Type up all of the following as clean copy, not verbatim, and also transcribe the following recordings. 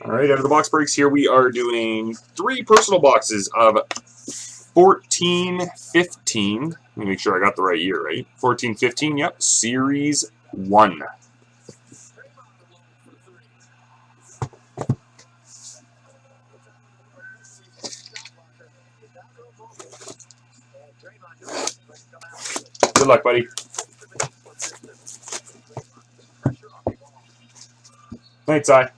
All right, out of the box breaks here, we are doing 3 personal boxes of 14-15. Let me make sure I got the right year, right? 14-15, yep, Series 1. Good luck, buddy. Thanks, Ty.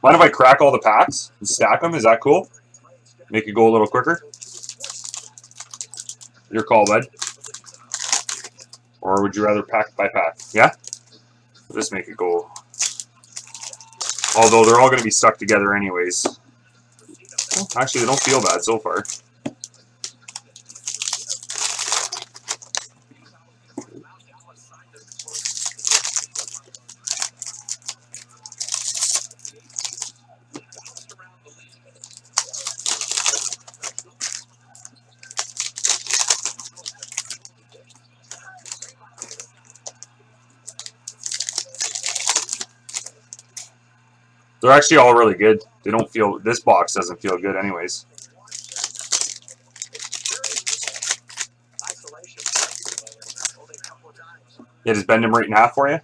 Mind if I crack all the packs and stack them? Is that cool? Make it go a little quicker? Your call, bud. Or would you rather pack by pack? Yeah? Just make it go. Although they're all going to be stuck together anyways. Well, actually, they don't feel bad so far. They're actually all really good. They don't feel, this box doesn't feel good anyways. Yeah, just bend them right in half for you.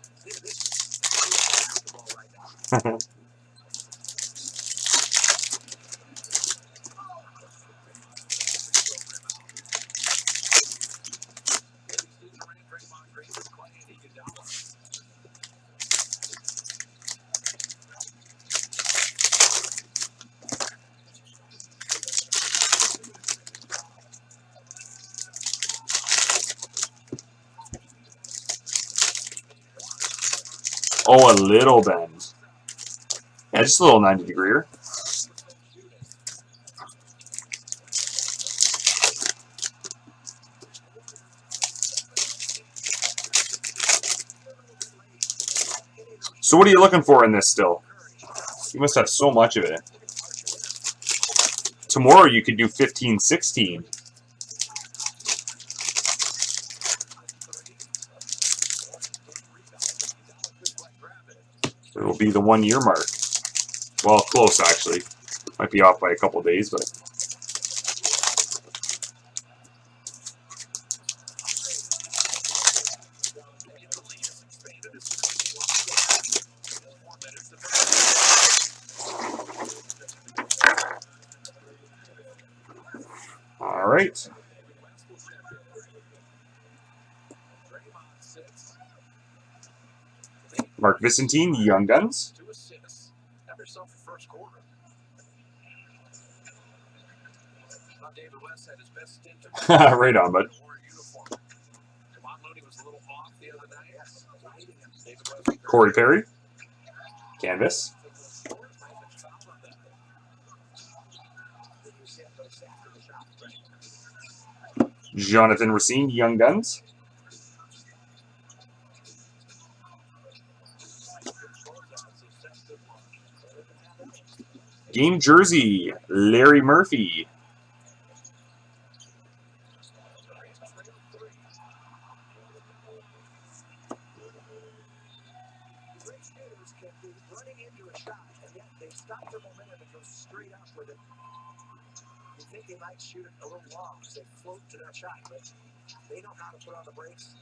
Oh, a little bend. Yeah, just a little 90-degreer. So what are you looking for in this still? You must have so much of it. Tomorrow you could do 15-16. It'll be the 1 year mark. Well, close actually. Might be off by a couple days, but. All right. Mark Vicentine, Young Guns. Right on, bud. Corey Perry. Canvas. Jonathan Racine, Young Guns. Game jersey, Larry Murphy. They might shoot it a little long because they float to that shot, but they know how to put on the brakes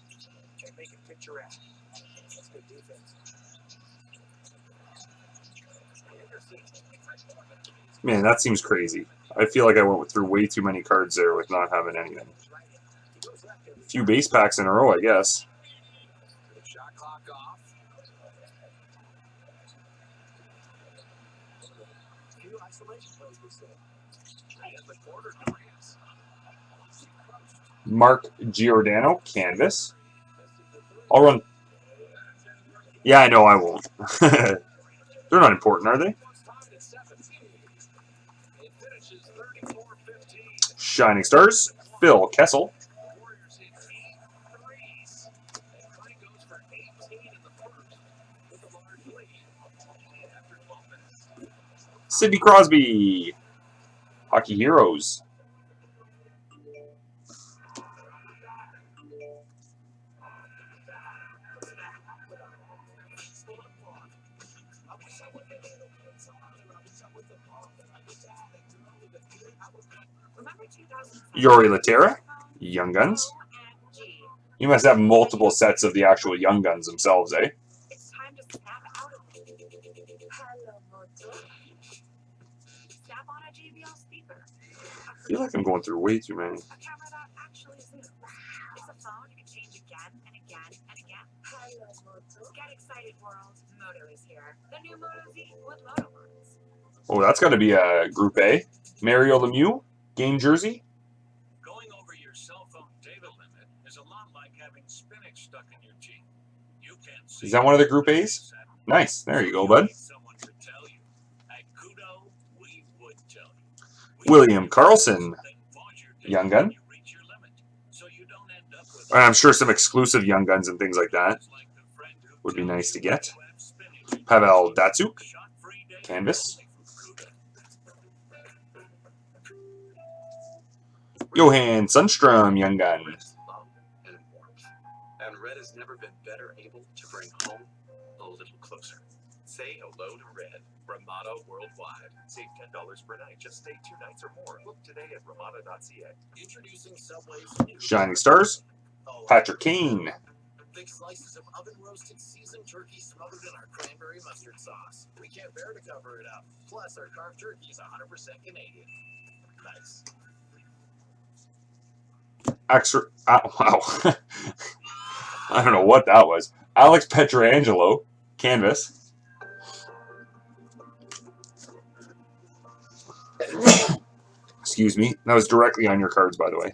and make it picturesque. That's good defense. Man, that seems crazy. I feel like I went through way too many cards there with not having anything. A few base packs in a row, I guess. Shot clock off. A few isolation plays we said. Mark Giordano, Canvas. I'll run. Yeah, I know I won't. They're not important, are they? Shining Stars, Phil Kessel. Sidney Crosby. Hockey Heroes. Yori Laterra. Young Guns. You must have multiple sets of the actual Young Guns themselves, eh? I feel like I'm going through way too many. Oh, that's got to be a Group A. Mario Lemieux, game jersey. Going over your cell phone data limit is a lot like having spinach stuck in your teeth. You can't see. Is that one of the Group A's? Nice. There you go, bud. Someone could tell you. At Kudo, we would tell you. William Karlsson, Young Gun. And I'm sure some exclusive Young Guns and things like that would be nice to get. Pavel Datsyuk, canvas. Johan Sundstrom, Young Gun. And Red has never been better able to bring home a little closer. Say hello to Red. Ramada Worldwide. Save $10 per night. Just stay 2 nights or more. Look today at ramada.ca. Introducing Subway's new Shining Stars, Patrick Kane. thick slices of oven roasted seasoned turkey smothered in our cranberry mustard sauce. We can't bear to cover it up. Plus, our carved turkey is 100% Canadian. Nice. Extra, wow. I don't know what that was. Alex Pietrangelo, canvas. Excuse me. That was directly on your cards, by the way.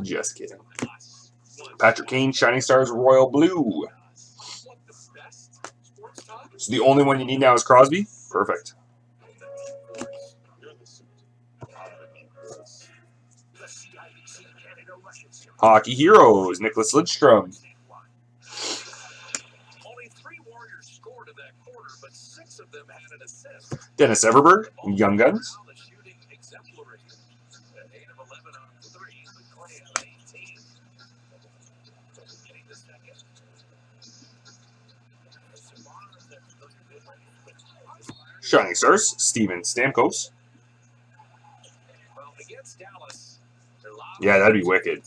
Just kidding. Patrick Kane, Shining Stars, Royal Blue. So the only one you need now is Crosby? Perfect. Hockey Heroes, Nicholas Lidstrom. Only 3 Warriors scored in that quarter, but 6 of them had an assist. Dennis Everberg, Young Guns. Shining Stars, Steven Stamkos. Yeah, that'd be wicked.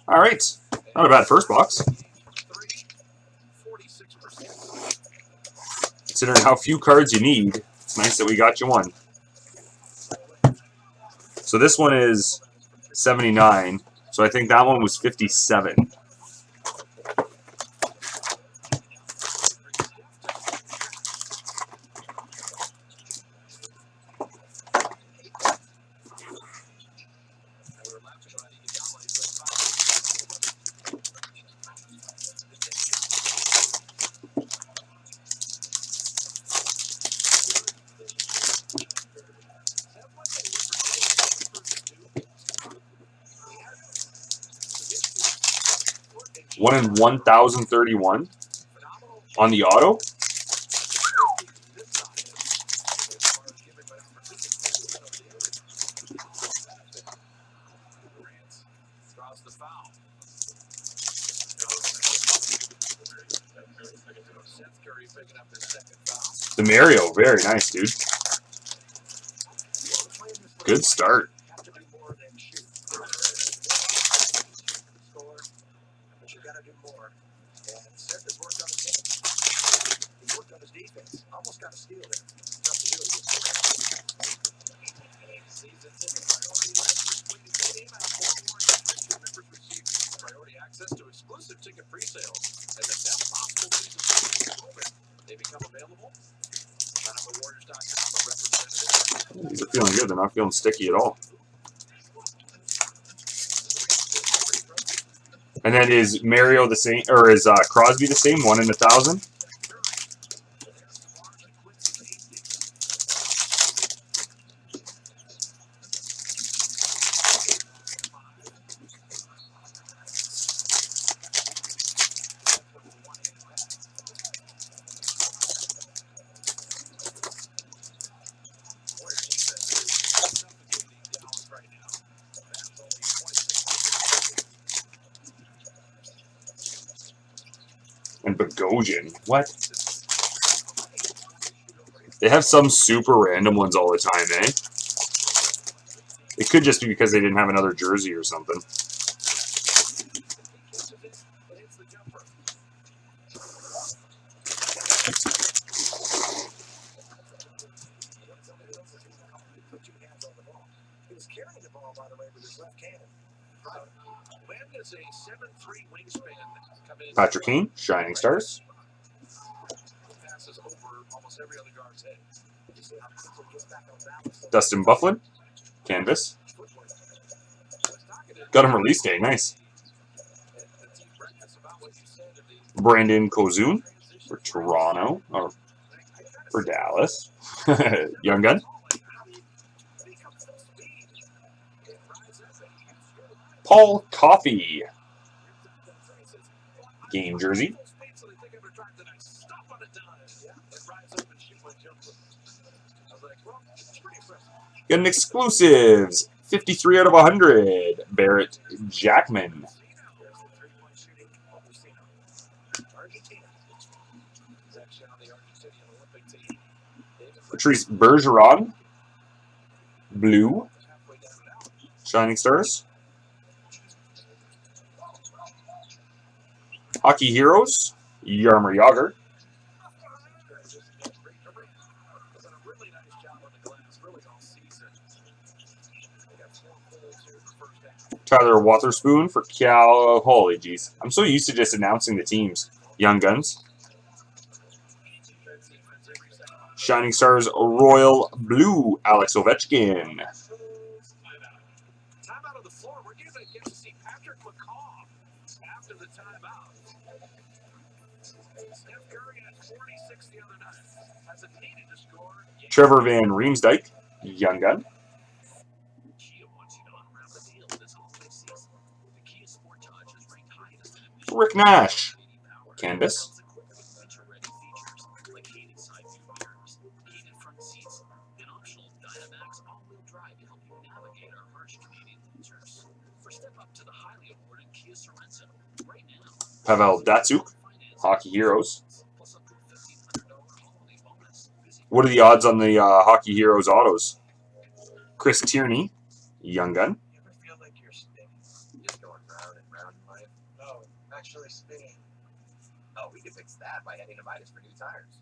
All right. Not a bad first box. Considering how few cards you need, it's nice that we got you one. So this one is 79. So I think that one was 57. One in 1,031 on the auto. The Mario, very nice, dude. Good start. Access to exclusive ticket pre-sales and the best possible season they become available. Sign up at Warriors.com, a representative. These are feeling good. They're not feeling sticky at all. And then is Mario the same, or is Crosby the same? 1 in 1,000. Bogosian. What? They have some super random ones all the time, eh? It could just be because they didn't have another jersey or something. Patrick Kane, Shining Stars. Dustin Bufflin, Canvas. Got him release day, nice. Brandon Kozun for Toronto, or for Dallas. Young Gun. Paul Coffey. Game jersey. Got an exclusives. 53 out of 100. Barrett Jackman. Patrice Bergeron. Blue. Shining Stars. Hockey Heroes. Yarmer Yager. Tyler Wotherspoon for Cal. Holy jeez. I'm so used to just announcing the teams. Young Guns. Shining Stars Royal Blue. Alex Ovechkin. Trevor Van Riemsdyk. Young Gun. Rick Nash. Canvas. Pavel Datsyuk. Hockey Heroes. What are the odds on the Hockey Heroes autos? Chris Tierney. Young Gun. Oh, we can fix that by heading to Midas for new tires.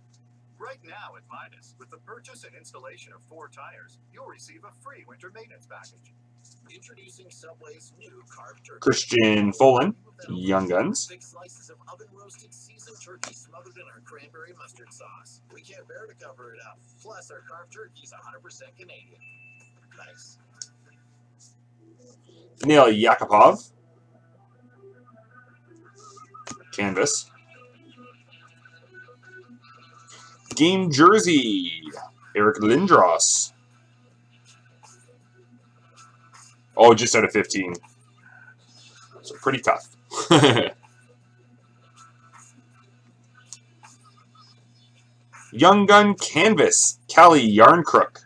Right now at Midas, with the purchase and installation of 4 tires, you'll receive a free winter maintenance package. Introducing Subway's new carved turkey. Christian Folan. Young Guns. 6 slices of oven-roasted seasoned turkey smothered in our cranberry mustard sauce. We can't bear to cover it up. Plus, our carved turkey is 100% Canadian. Nice. Neil Yakupov. Canvas. Game jersey. Eric Lindros. Oh, just out of 15. So pretty tough. Young Gun Canvas. Callie Yarncrook.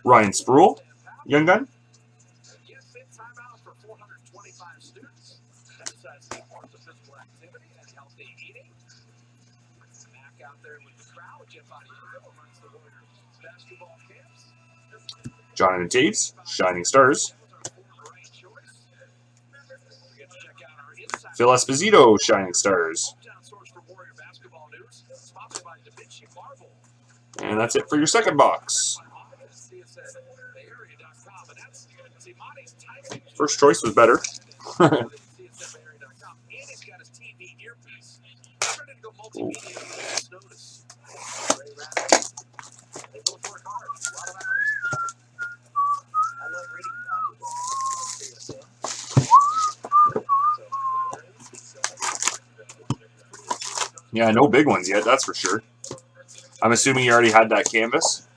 Ryan Sproul. Young Gun. Jonathan Taves. Shining Stars. Phil Esposito. Shining Stars. And that's it for your second box. First choice was better. Yeah, no big ones yet, that's for sure. I'm assuming you already had that canvas.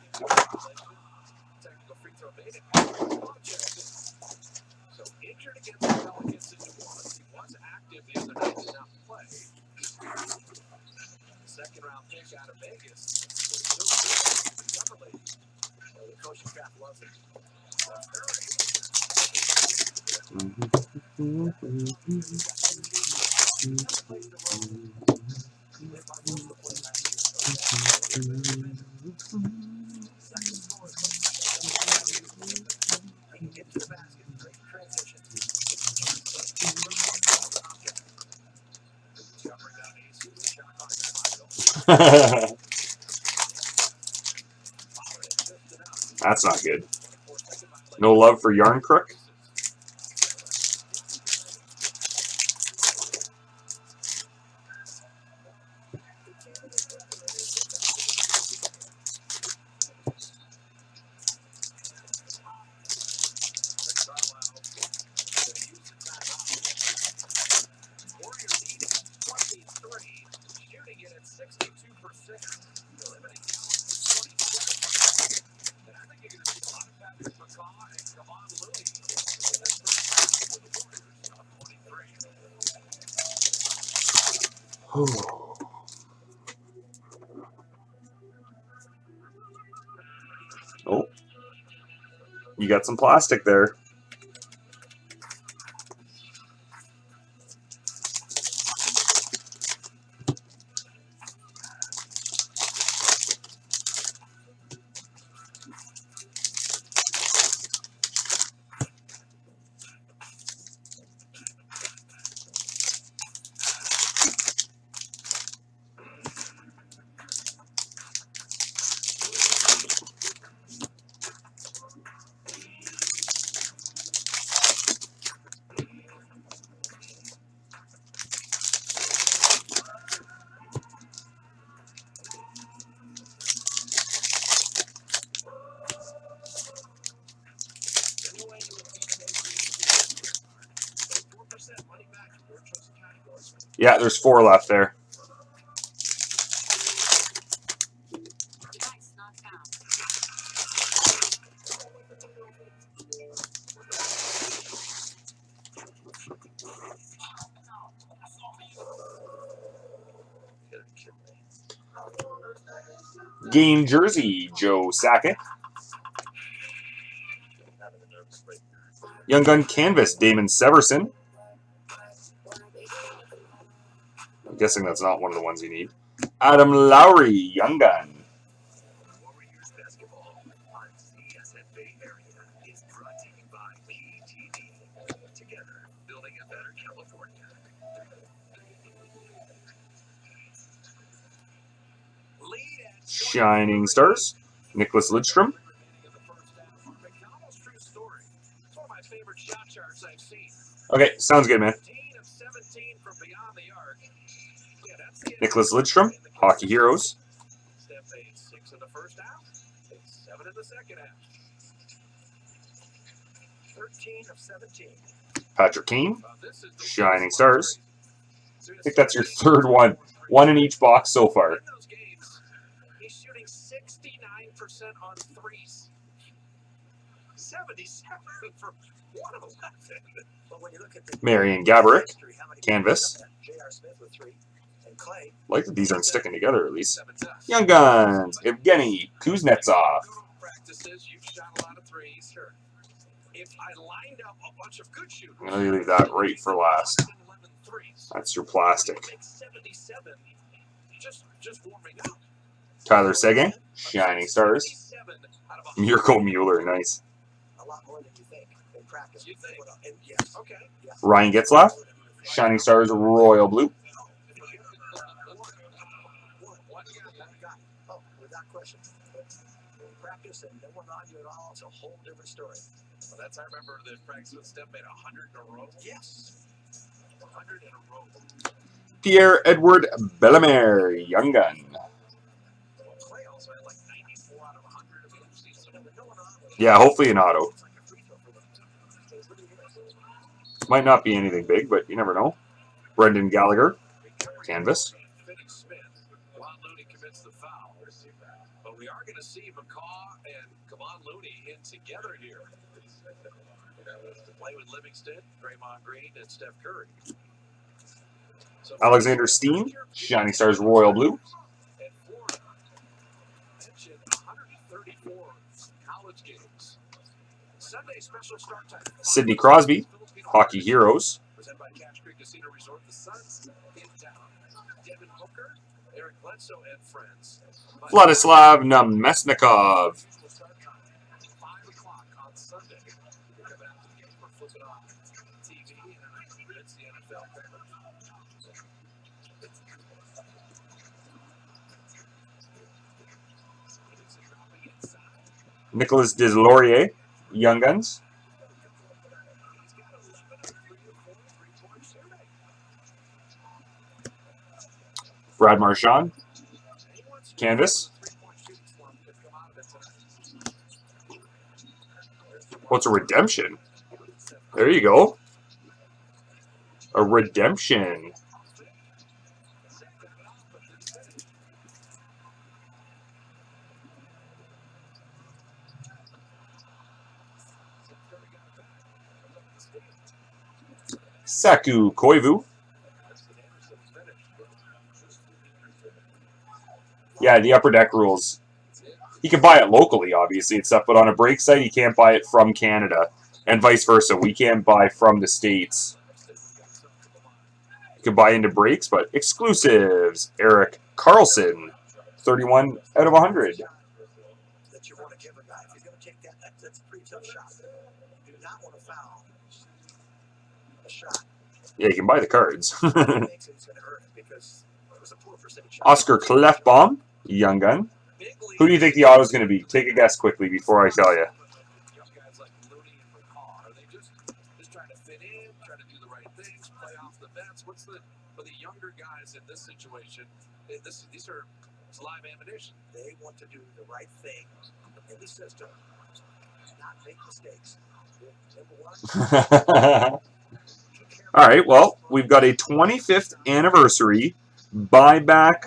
The coaching staff loves it. He can get to the basket. Great transition. Covering down AC. Shot clock at 5. That's not good. No love for Yarn Crook. Warriors lead 23, shooting it at 62%. Limiting Dallas to 27. And I think you're going to see a lot of Patrick McCaw and Kevon Looney in the first half for the Warriors of 23. Oh, you got some plastic there. Yeah, there's 4 left there. Game jersey, Joe Sakic. Young Gun canvas, Damon Severson. I'm guessing that's not one of the ones you need. Adam Lowry, Young Gun. Warriors basketball on CSFA area is brought to you by PTD. Together, building a better California. Shining Stars, Nicholas Lidstrom. Okay, sounds good, man. Nicholas Lidstrom, Hockey Heroes. Steph made 6 in the first half, 7 in the second half. 13 of 17. Patrick Kane, Shining Stars. I think that's your 3rd one. 1 in each box so far. In those games, he's shooting 69% on threes. 77 for 111. But when you look at the Marion Gaborik, canvas. J.R. Smith with 3, and Clay. Like that these aren't sticking together at least. Young Guns, Evgeny Kuznetsov. Practices, you've shot a lot of threes. Sure. If I lined up a bunch of good shooters, I'm gonna leave that right for last. That's your plastic. 77, just warming up. Tyler Seguin, Shining Stars. Mirko Mueller, nice. A lot more than you think in practice. You think? Yes. Okay. Ryan Getzlaff, Shining Stars, Royal Blue. Oh, without question. Practice and no one on you at all. It's a whole different story. Well, that's, I remember the practice with Steph made 100 in a row. Yes. 100 in a row. Pierre-Edouard Bellemare, Young Gun. Clay also had like 94 out of 100 of each season. Yeah, hopefully an auto. Might not be anything big, but you never know. Brendan Gallagher, canvas. But we are going to see McCaw and Kevon Looney in together here. To play with Livingston, Draymond Green, and Steph Curry. So Alexander Steen, Shining Stars, Royal Blue. And Florida mentioned 134 games. Sunday special start time. Sidney Crosby, Hockey Heroes. Presented by Cache Creek Casino Resort. The Suns in town. Devin Booker, Eric Bledsoe, and friends. Vladislav Namestnikov. Start time, 5 o'clock on Sunday. You're coming out to the game or flip it on TV, and it's the NFL coverage. Nicolas Deslauriers, Young Guns. Brad Marchand, Canvas. What's a redemption? There you go. A redemption. Saku Koivu. Yeah, the Upper Deck rules. He can buy it locally, obviously, and stuff, but on a break site, he can't buy it from Canada, and vice versa. We can't buy from the States. You can buy into breaks, but exclusives. Eric Carlson, 31 out of 100. That you want to give a guy. If he's going to take that, that's a pretty tough shot. You do not want to foul a shot. Yeah, you can buy the cards. It makes it going to hurt because it was a poor percentage shot. Oscar Klefbom, Young Gun. Who do you think the auto is going to be? Take a guess quickly before I tell you. Young guys like Looney and McCaw, are they just trying to fit in, trying to do the right things, play off the vets? What's the for the younger guys in this situation? These are it's live ammunition. They want to do the right thing in the system, not make mistakes. Number one, All right, well, we've got a 25th anniversary buyback.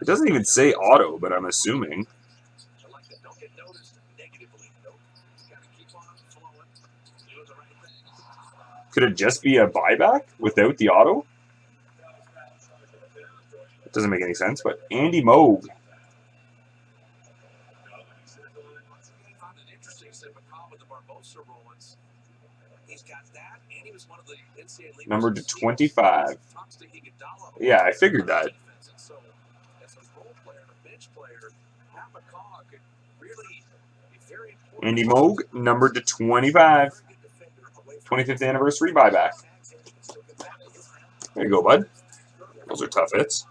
It doesn't even say auto, but I'm assuming. Don't get noticed negatively. Gotta keep on flowing. Do the right thing. Could it just be a buyback without the auto? It doesn't make any sense, but Andy Moog. Found it interesting, said McCaw with the Barbosa Rollins. He's got that, and he was one of the NCAA leaders. Number to 25. Yeah, I figured that. So, as a role player and a bench player, Pat McCaw could really be very important. Andy Moog, number to 25. 25th anniversary buyback. There you go, bud. Those are tough hits.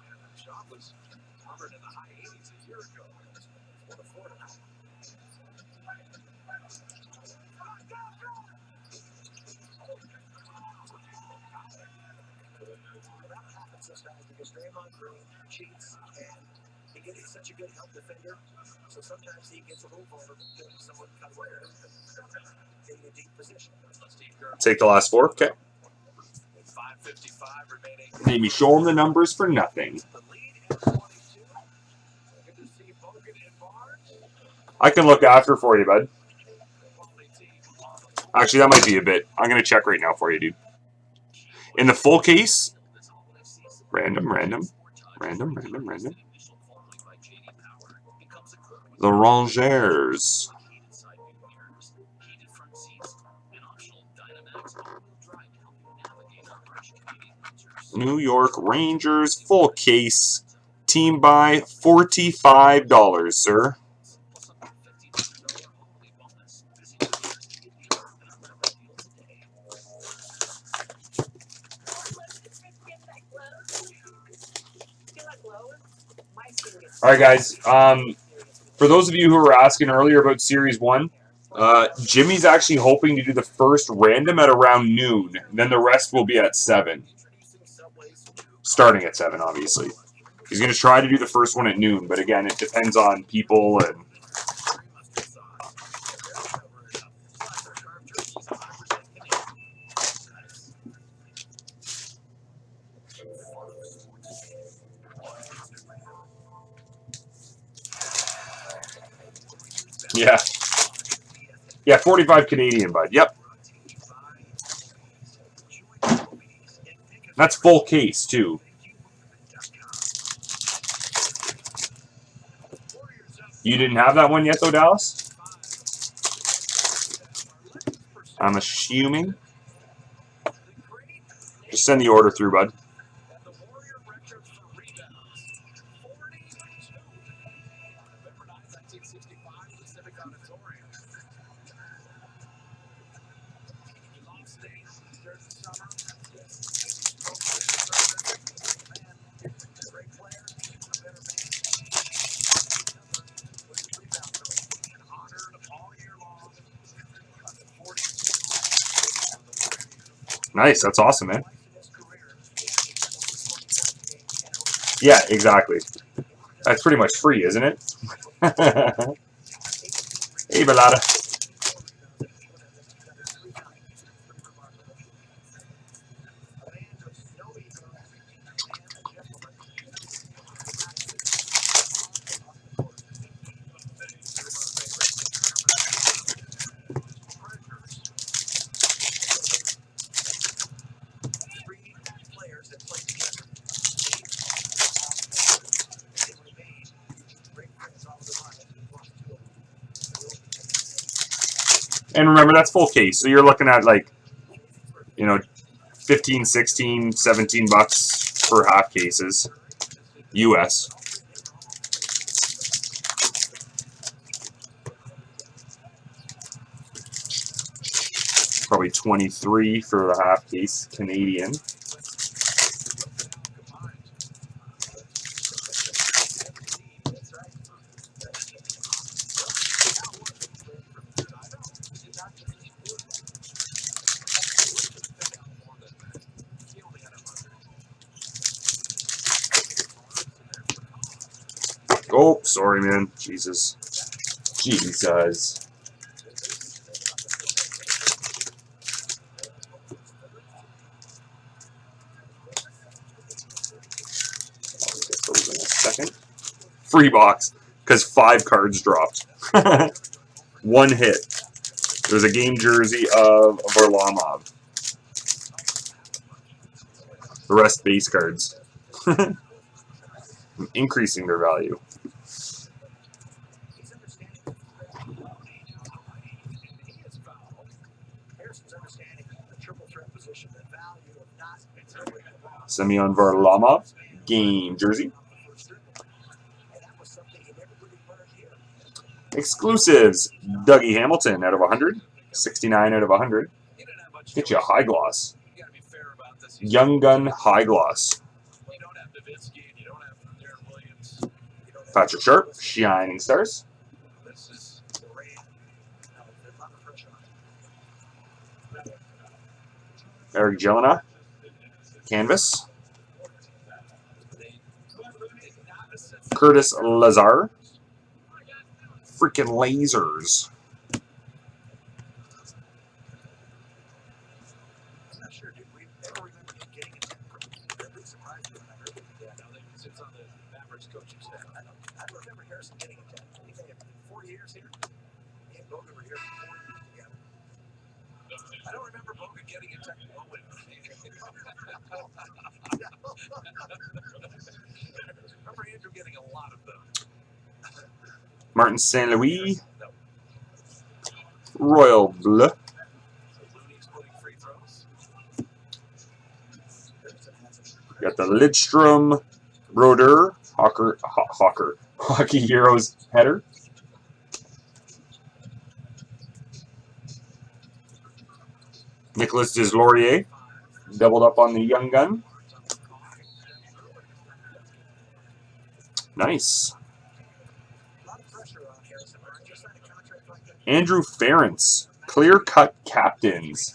because Draymond Green cheats and he's such a good help defender. So sometimes he gets a little vulnerable to someone comes later in a deep position. Take the last four. Okay. 5:55 remaining. Maybe show him the numbers for nothing. The lead at 22. Good to see Bogan and Barnes. I can look after for you, bud. Actually, that might be a bit. I'm going to check right now for you, dude. In the full case, random. The Rangers. New York Rangers, full case. Team buy, $45, sir. All right, guys. For those of you who were asking earlier about Series 1, Jimmy's actually hoping to do the first random at around noon. Then the rest will be at 7. Starting at 7, obviously. He's going to try to do the first one at noon, but again, it depends on people and... Yeah. Yeah, 45 Canadian, bud. Yep. That's full case, too. You didn't have that one yet, though, Dallas? I'm assuming. Just send the order through, bud. Nice. That's awesome, man. Yeah, exactly. That's pretty much free, isn't it? Hey, Belada. And remember, that's full case. So you're looking at, like, you know, 15, 16, 17 bucks for half cases. US. Probably 23 for the half case Canadian. Oh, sorry, man. Jesus. Jesus. I'll get those in a second. Free box, because 5 cards dropped. One hit. There's a game jersey of Varlamov. The rest base cards. Increasing their value. Semyon Varlamov, game jersey. Exclusives, Dougie Hamilton out of 100. 69 out of 100. Get you a high gloss. Young Gun high gloss. Patrick Sharp, Shining Stars. Eric Jelena, canvas. Curtis Lazar, freaking lasers. I don't remember Boga getting a 10. Remember Andrew getting a lot of them. Martin St. Louis, Royal Bleu. Got the Lidstrom, Roder, Hockey Heroes header. Nicholas Deslauriers, doubled up on the Young Gun. Nice. Andrew Ference, clear cut captains.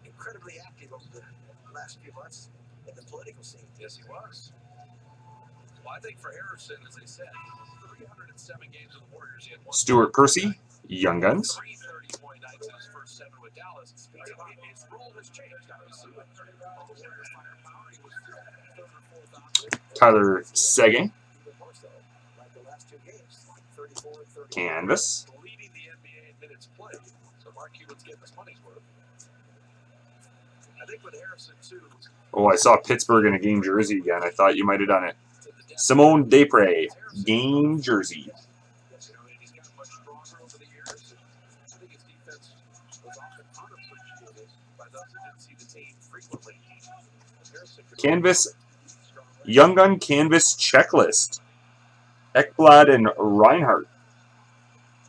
Incredibly active over the last few months in the political scene. Yes, he was. Well, I think for Harrison, as I said, 307 games with the Warriors. He had one. Stuart Percy, Young Guns. 330-point nights in his first 7 with Dallas. His role has changed, obviously. Tyler Seguin, canvas. Leading the NBA in minutes played. So Mark Cuban's getting his money's worth. I think with Harrison too. Oh, I saw Pittsburgh in a game jersey again. I thought you might have done it. Simone Desprez, game jersey. Yes, and he's gotten much stronger over the years. And I think his defense was often unappreciated by those who didn't see the team frequently. Harrison could Canvas, strongly. Young Gun Canvas Checklist. Ekblad and Reinhardt.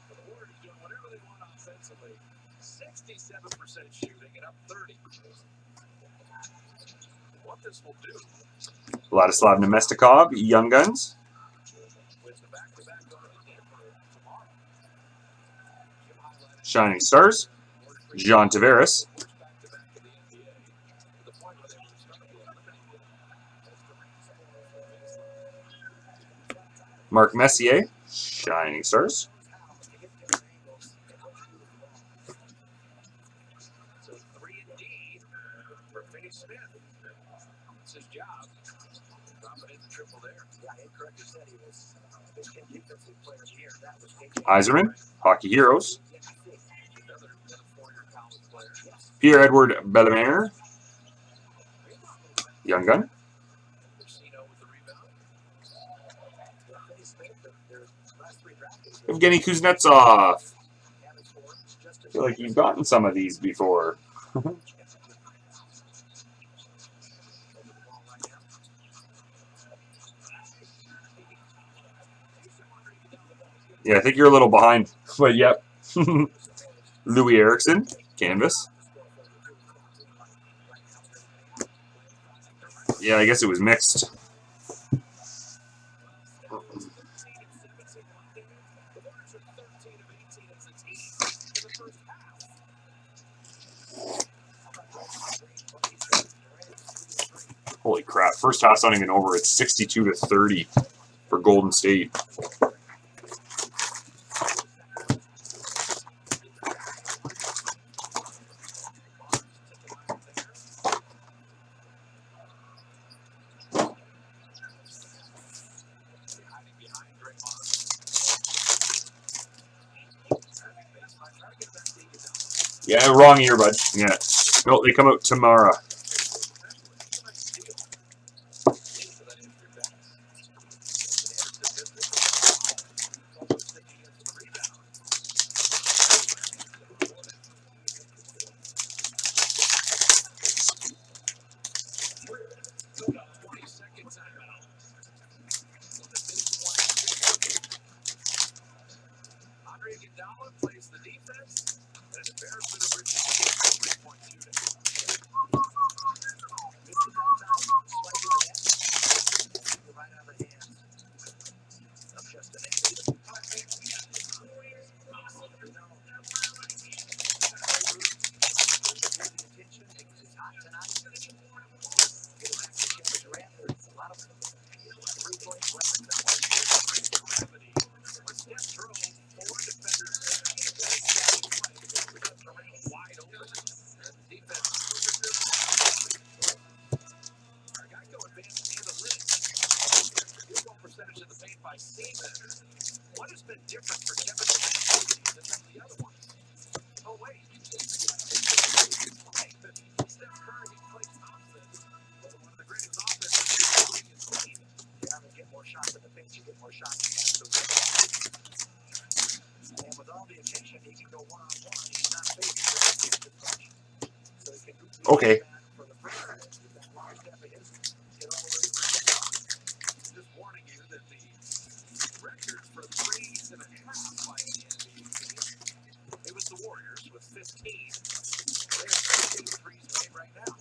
The Warriors doing whatever they want offensively. 67% shooting and up 30. What this will do Vladislav Nemestikov, Young Guns. with the back-to-back going to Denver tomorrow. Jim highlighted Shining Stars, John Tavares. back-to-back in the NBA to the point where they were starting to eliminate them as the baseline. Mark Messier, Shining Stars. So 3 and D for Finney Smith. It's his job. Dropping in the triple there. Yeah, incorrect. He said he was Big Ten Defensive Player of the Year. That was KJ. Iserman, Hockey Heroes. Another 4-year college player. Yes. Pierre-Edouard Bellemare, Young Gun. Lucino with the rebound. Finney Smith, their last 3 draft picks. Evgeny Kuznetsov. Haven't scored. Just I feel like you've gotten some of these before. Yeah, I think you're a little behind, but yep. Louis Erickson, Canvas. Yeah, I guess it was mixed. Holy crap. First half's not even over. It's 62-30 for Golden State. Yeah, wrong earbud. Yeah. No, they come out tomorrow. Plays the defense, and an embarrassment of riches. 3-point shooting. Missed it that time. Swipe to the net. Right out of the hands of Justin Anderson. Attention because it's hot tonight. Get it back to Kevin Durant. There's a lot of 3 points left. Gravity. When Steph drove, 4 defenders wide open. And the defense. Our guy go advanced analytics. Field goal percentage in the paint by season. What has been different for Kevin Durant than some of the other ones? Oh, wait. Steph Curry and Klay Thompson was one of the greatest offenses in the league is clean. Yeah, they get more shots in the paint, you get more shots in the rim. And with all the attention, he can go one-on-one. He's not facing the touch. So he can do Okay. for the first time. That long step of his, get all the way to the rim. Just warning you that the record for 3s and a half by the NBA team, it was the Warriors with 15. They have 13 threes made right now.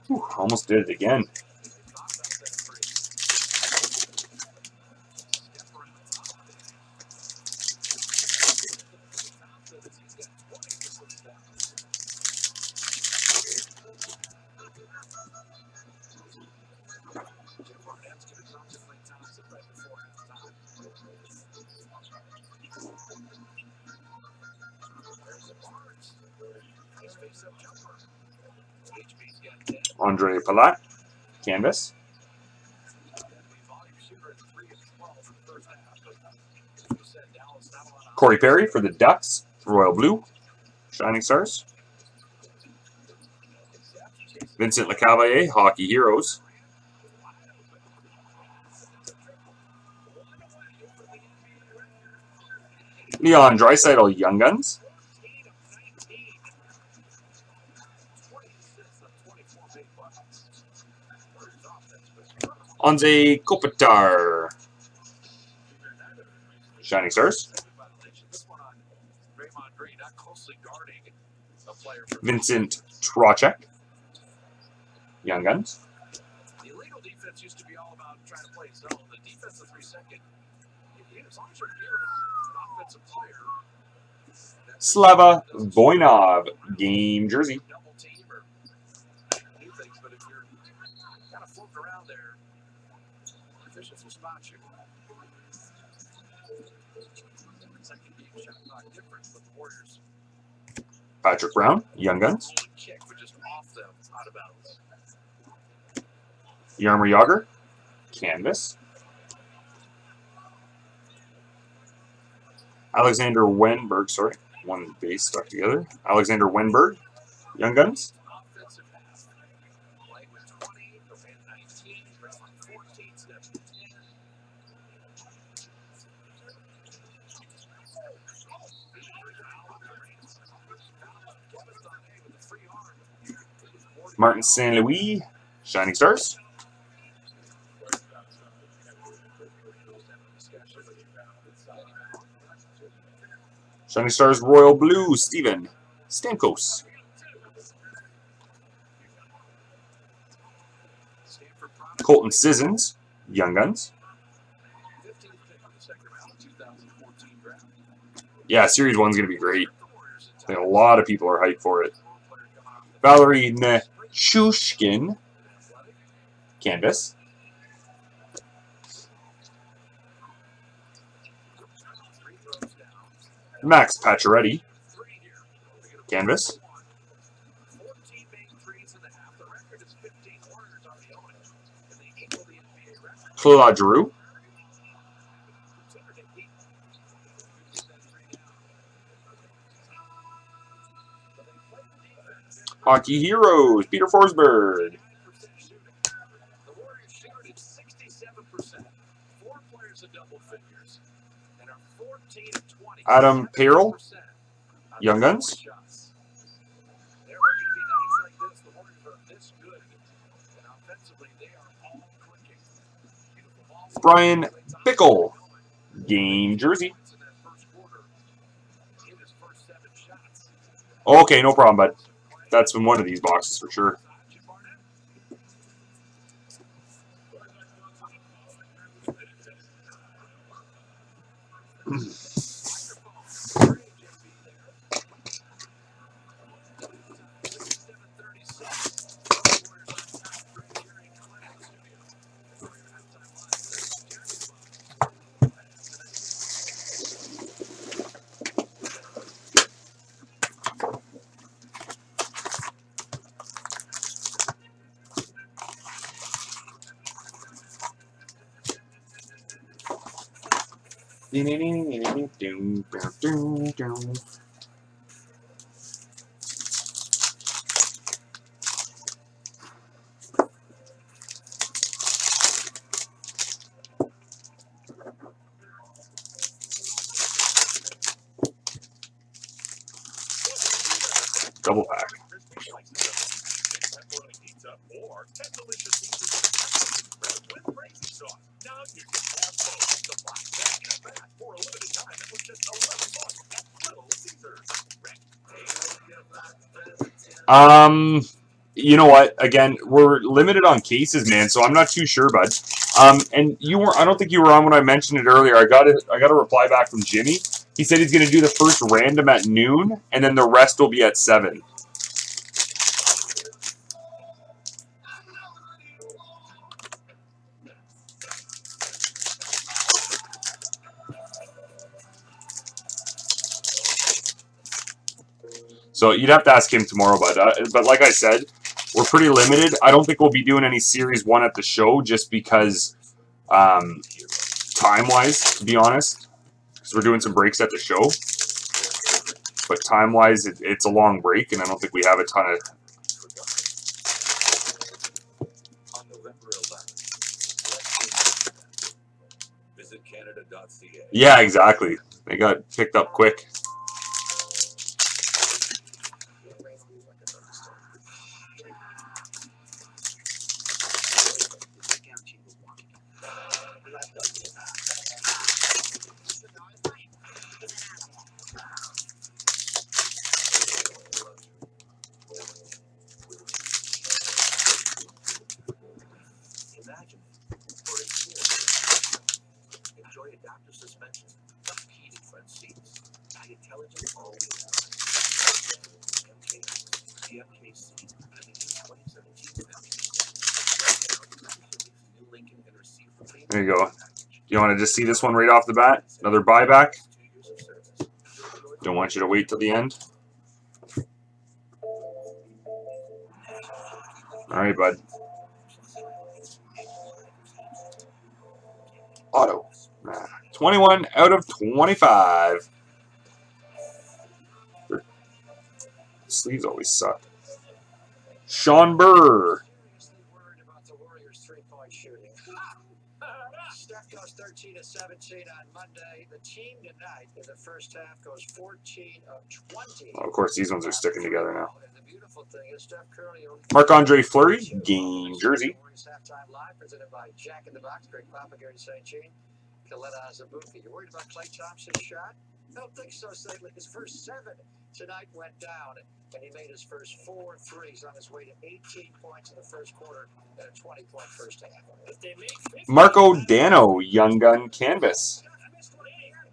Whew, almost did it again. They thought about that three. Step around the top of it. Thompson, as he's got 20 in the first half. Jim Barnett's going to drop to Klay Thompson right before halftime. There's the Barnes. Nice face-up jumper. HB's got 10. Andre Palat, Canvas. Volume shooter at 3 of 12 in the first half. said, Dallas not a lot of Corey Perry for the Ducks, Royal Blue, Shining Stars. Vincent LeCavalier, Hockey Heroes. Leon Draisaitl, Young Guns. 14 of 19. 20 assists on 24 big buckets. Warriors offense was Anze Kopitar, Shining Stars. this one on Draymond Green, not closely guarding a player for Vincent Trocheck, Young Guns. the illegal defense used to be all about trying to play zone. The defense of 3 second. As long as you're near an offensive player, Slava Voinov, game jersey. double team or do things, but if you're kind of floating around there, officials will spot you. Second game shot clock difference, but the Warriors Patrick Brown, Young Guns. hold a kick, but just off them out of bounds. Jaromir Jagr, Canvas. Alexander Wenberg, sorry, one base stuck together. Alexander Wenberg, Young Guns. Offensive half. Played with 20, ran 19, ran 14, steps to 10. With a free arm. Martin St. Louis, Shining Stars. Shining Stars Royal Blue, Steven Stamkos. Colton Sissons, Young Guns. 15th pick in the second round of 2014 draft. Yeah, Series 1's going to be great. I think a lot of people are hyped for it. Valerie Nichushkin, Canvas. Max Pacioretty, Canvas. 14 made threes in the half. The record is 15 Warriors on the own, and they equal the NBA record. Claude Giroux, Hockey Heroes, Peter Forsberg. The Warriors shoot at 67%. 4 players in double figures, and are 14 of 20. Adam Perel, 70% on Young Guns. shots. There are going to be nights like this. The Warriors are this good, and offensively they are all clicking. Beautiful ball. Brian Bickle, game jersey. In that first quarter, in his first 7 shots. Okay, no problem, bud. That's in one of these boxes for sure. Double pack. You know what? Again, we're limited on cases, man, so I'm not too sure, bud. And you were I don't think you were on when I mentioned it earlier. I got a reply back from Jimmy. He said he's going to do the first random at noon, and then the rest will be at 7. So you'd have to ask him tomorrow, but like I said, we're pretty limited. I don't think we'll be doing any Series 1 at the show just because time-wise, to be honest. we're doing some breaks at the show. But time-wise, it's a long break, and I don't think we have a ton of... On November 11th, visit Canada.ca. Yeah, exactly. They got picked up quick. Imagine for a year. Enjoy adaptive suspension, heated front seats, high intelligent all-wheel drive, the MKC, and the new 2017 New Lincoln and receive free. There you go. You want to just see this one right off the bat? Another buyback? Don't want you to wait till the end. All right, bud. Auto. 21 out of 25. Their sleeves always suck. Sean Burr. Worried about the Warriors' three-point shooting. Steph goes 13 of 17 on Monday. The team tonight in the first half goes 14 of 20. Well, of course, these ones are sticking together now. And the beautiful thing is Steph currently only Marc-Andre Fleury, game jersey. Warriors halftime live presented by Jack in the Box. Greg Papa, Gary St. Jean, Coletta Azabuki. You worried about Klay Thompson's shot? I don't think so, Sadly. His first 7 tonight went down, and he made his first 4 threes on his way to 18 points in the first quarter and a 20-point first half. If they make 50, Marco Dano, Young Gun canvas.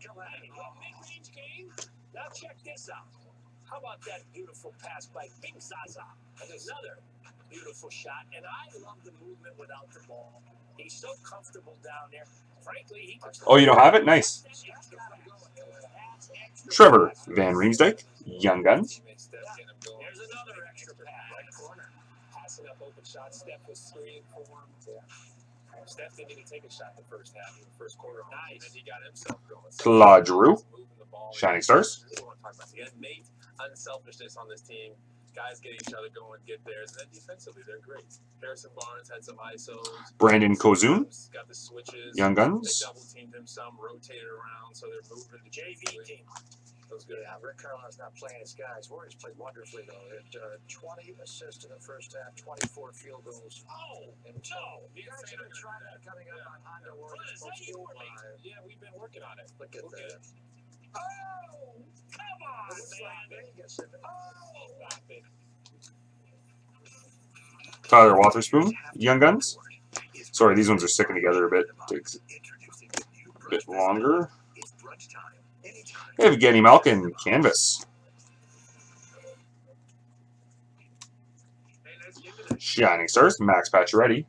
Mid-range game. Now check this out. How about that beautiful pass by Big Zaza? And another beautiful shot. And I love the movement without the ball. He's so comfortable down there. Frankly, he could... Oh, you don't have it? Nice. Trevor Van Riemsdyk, Young Guns. There's another extra pass. Right corner. Passing up open shots. Steph was 3 and 4. Yeah. Steph didn't even take a shot the first half in the first quarter. Nice. And he got himself going. Claude Giroux, Shining Stars. Innate unselfishness on this team. Guys get each other going, get theirs, and then defensively they're great. Harrison Barnes had some ISOs. Brandon Kozun, Got the switches. Young They Guns. double teamed him some, rotated around, so they're moving the JV team. That was good. Yeah, Rick Carlisle's not playing his guys. Warriors played wonderfully, though. It 20 assists in the first half, 24 field goals. Oh, And no. you guys have been trying that coming up on Honda Warriors. Is that you or me? Yeah, we've been working on it. Look at that. Oh, come on, It's like man. Vegas, isn't it? Oh, stop it. Tyler Wotherspoon, Young Guns. Sorry, these ones are sticking together a bit. Takes a bit longer. Evgeny Malkin, canvas. Shining Stars, Max Pacioretty.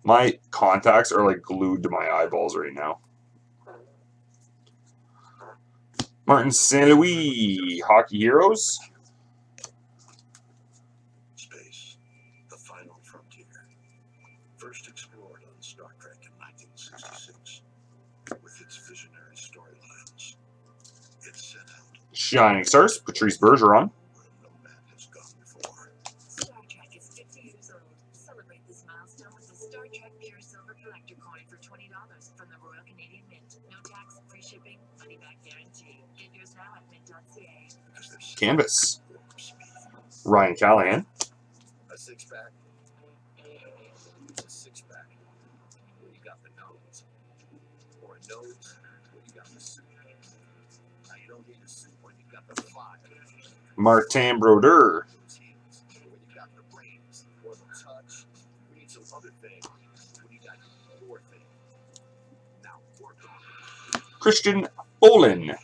My contacts are like glued to my eyeballs right now. Martin St. Louis, Hockey Heroes. Space, the final frontier. First explored on Star Trek in 1966. With its visionary storylines, it set out Shining Stars, Patrice Bergeron. where no man has gone before. Star Trek is 50 years old. Celebrate this milestone with a Star Trek Pure Silver Collector Coin for $20 from the Royal Canadian Mint. No tax, free shipping, money back guarantee. Get yours now at mint.ca. Because there's Canvas. speed. Ryan Callahan. A six-pack. It's a six-pack. Where you got the nose. Or a nose where you got the suit. Now you don't need a suit when you got the fire. Martin Brodeur. Those heels when you got the brains. Or the touch. We need some other thing when you got your thing. Now work on it. Christian Bolin.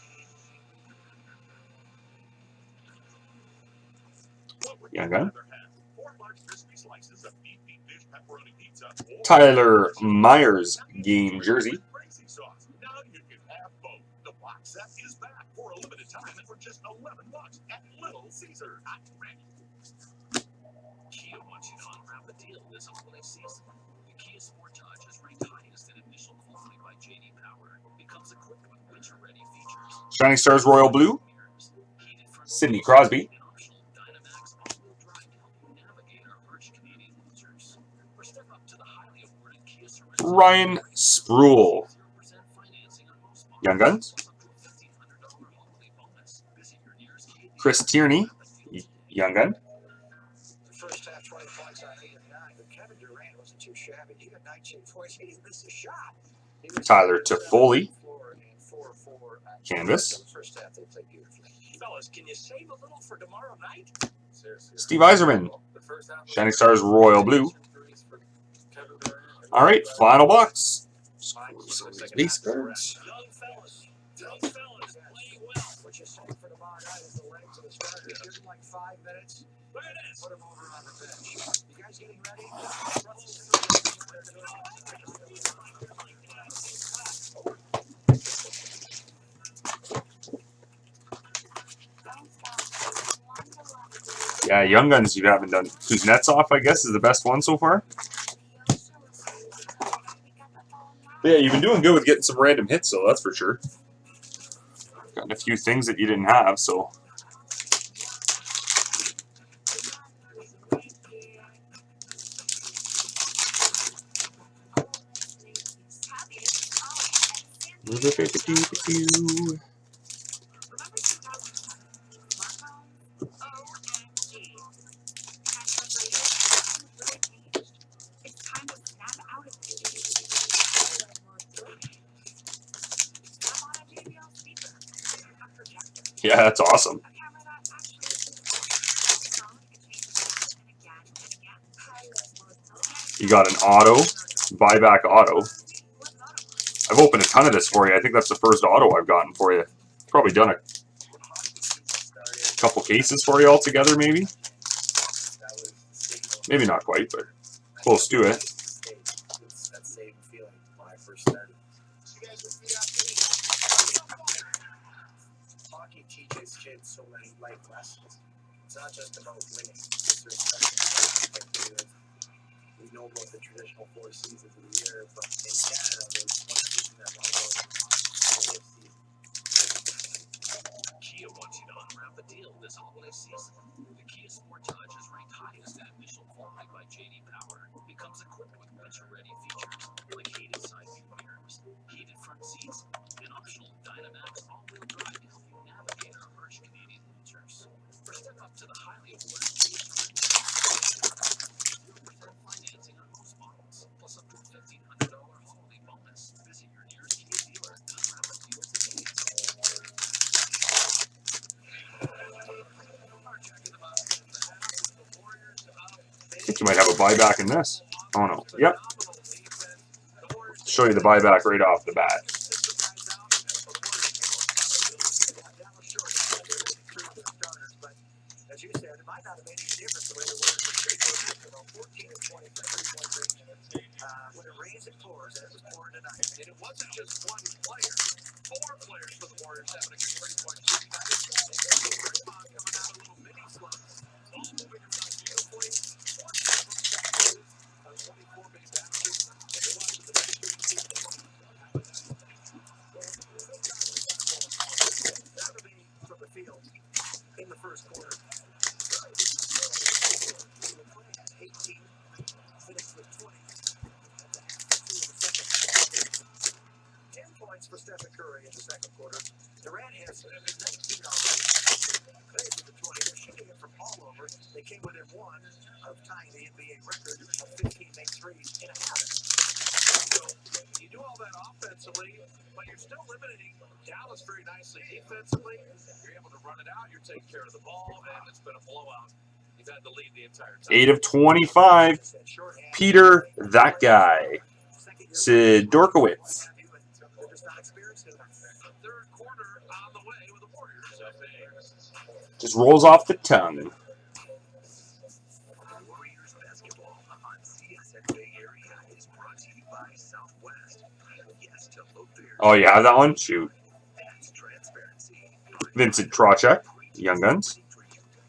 Young Gun. Tyler Myers, game jersey. Now you can have both. The box set is back for a limited time and for just $11 at Little Caesar. I'm ready. Kia wants you to unwrap the deal this holiday season. The Kia Kia Sportage is ranked highest in initial quality by J.D. Power. Becomes equipped with winter-ready features. Shining Stars Royal Blue, Heated front Sidney seats, Crosby, and optional Dynamax all-wheel drive to help you navigate our harsh Canadian winters. Or step up to the highly awarded Kia Sorento. Ryan Sproul, 0% financing on most models, Young Guns, plus up to a $1,500 holiday bonus. Visit your nearest Kia dealer. Chris Tierney, Young Gun, The first half, 20 points on 8 of 9, but Kevin Durant wasn't too shabby. He got 19 points. He didn't miss a shot. He was Tyler 7 Toffoli, for 4-4. Canvas, The first half, they played beautifully. Fellas, can you save a little for tomorrow night? Seriously. Steve Yzerman, The first half was Shining Stars Royal Blue. for Kevin Durant. All right, final box. Fine, keep Some the of these second base half as a cards. Young fellas playing well. What you say for tomorrow night is the legs of the starters. Give them like 5 minutes. There it is. Put them over on the bench. You guys getting ready? Yeah, Young Guns you haven't done. Kuznetsov, I guess, is the best one so far. Yeah, you've been doing good with getting some random hits, though, that's for sure. Gotten a few things that you didn't have, so. Yeah, that's awesome. You got an auto, buyback auto. I've opened a ton of this for you. I think that's the first auto I've gotten for you. Probably done a couple cases for you altogether, maybe. Maybe not quite, but close to it. That same feeling when I first started. Hockey teaches kids so many life lessons. It's not just about winning. It's respect. We know about the traditional 4 seasons of the year, but in Canada, there's one season that all goes AFC. Kia wants you to unwrap a deal this holiday season. The Kia Sportage is ranked highest in initial quality by J.D. Power. Becomes equipped with winter-ready features like heated side view mirrors, heated front seats, and optional Dynamax all-wheel drive to help you navigate our harsh Canadian winters. Or step up to the highly awarded Kia Sorento. 0% financing on most models, plus up to a $1,500 holiday bonus. Visit your nearest Kia dealer and unwrap a deal today. I think you might have a buyback in this. Oh no. Yep. Show you the buyback right off the bat. As you said, it might not have made any difference the way the Warriors were 14 and 20 for 3-point range. When it rains, it pours, and it was pouring tonight. And it wasn't just one player. 4 players for the Mortar having a good 3-point shooting night. Coming out a little mini slump. All moving around beautifully. 24 base action. And it wasn't the best shooting team in the world. Saturday from the field in the first quarter. 18, finished with 20. 10 points for Stephen Curry in the second quarter. Durant has 19 already. Crazy with 20. They're shooting it from all over. They came within 1 of tying the NBA record of 15 make threes in a half. So you do all that offensively, but you're still limiting Dallas very nicely defensively. You're able to run it out. You're taking care of the ball, and it's been a blowout. You've had the lead the entire time. 8 of 25. Peter, that guy. Sid Dorkowitz. Third quarter on the way with the Warriors. Just rolls off the tongue. Warriors basketball on CSNJ area is brought to you by Southwest. Yes to low fares. Oh, you have that one? Shoot. That's transparency. Vincent Trocheck, Young Guns.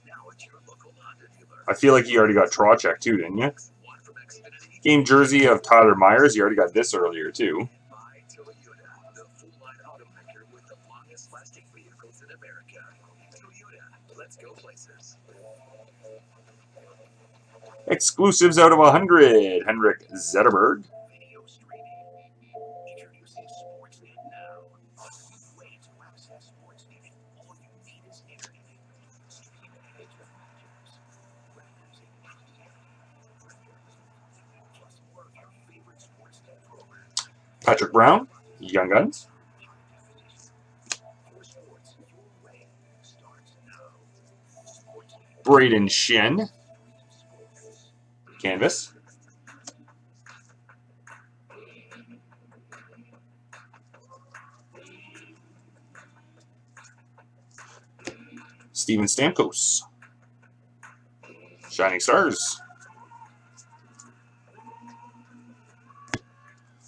Now at your local Honda dealer. I feel like you already got Trocheck too, didn't you? One from Xfinity Game jersey of Tyler Myers. You already got this earlier, too. By Toyota, the full-line automaker with the longest-lasting vehicles in America. Toyota, let's go places. Exclusives out of 100. Henrik Zetterberg. Video streaming. Introducing Sportsnet now. A new way to access Sportsnet. All you need is internet. Stream ahead of matches, rappers and plus more of your favorite Sportsnet programs. Patrick Brown. Young Guns. For sports your way starts now. Sportsnet. Braden Shen. Sports. Canvas. Steven Stamkos. Shining Stars.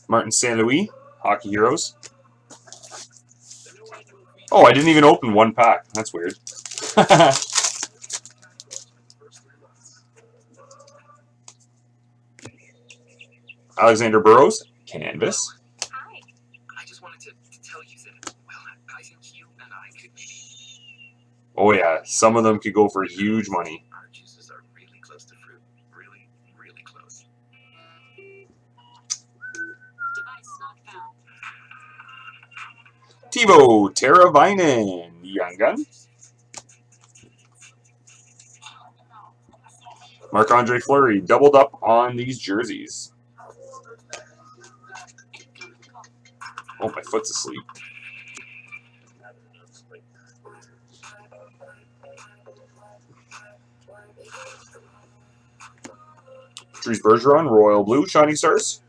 Martin St. Louis. Hockey Heroes. Oh, I didn't even open one pack. That's weird. Alexander Burrows. Canvas. Hi. I just wanted to tell you that, well, I think you and I could maybe. Oh, yeah. Some of them could go for huge money. Our juices are really close to fruit. Really, really close. Device not found. Teuvo Teravainen. Young Gun. Marc-Andre Fleury. Doubled up on these jerseys. Oh, my foot's asleep. Dries Bergeron, Royal Blue, Shining Stars.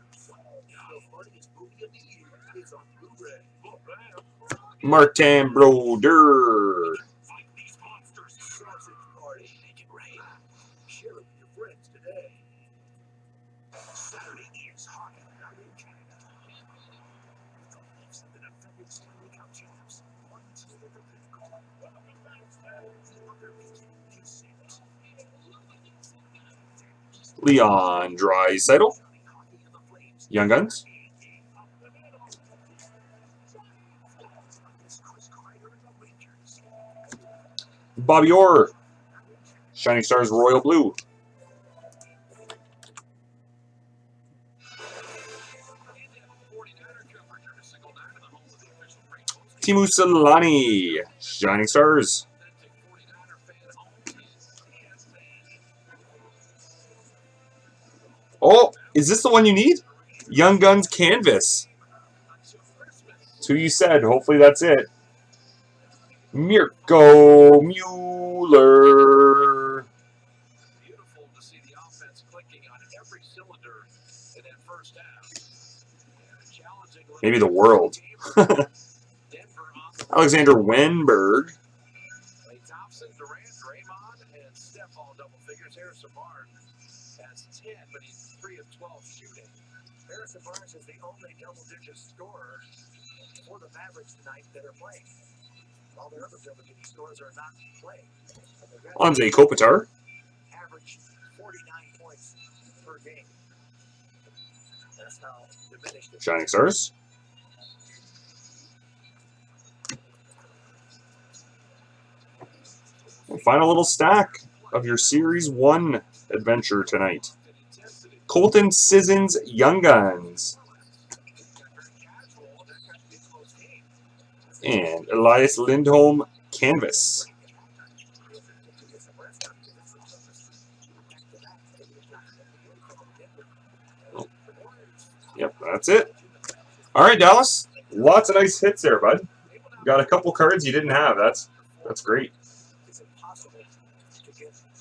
Martin Brodeur. Leon Draisaitl. Young Guns. Bobby Orr. Shining Stars Royal Blue. Teemu Selanne. Shining Stars. Oh, is this the one you need? Young Guns Canvas. That's who you said. Hopefully that's it. Mirko Mueller. Beautiful to see the offense clicking on every cylinder in that first half. Maybe the world. Alexander Wenberg. Thompson, Durant, Draymond, and Steph all double figures. Harrison Barnes has 10, but he's 3 of 12 shooting. Harrison Barnes is the only double-digit scorer for the Mavericks tonight that are playing. All their other double-digit scorers are not playing. Anze Kopitar. Average 49 points per game. That's how diminished it is. Shining Stars. And final little stack of your Series 1 adventure tonight. Colton Sissons Young Guns. And Elias Lindholm Canvas. Oh. Yep, that's it. All right, Dallas. Lots of nice hits there, bud. Got a couple cards you didn't have. That's great.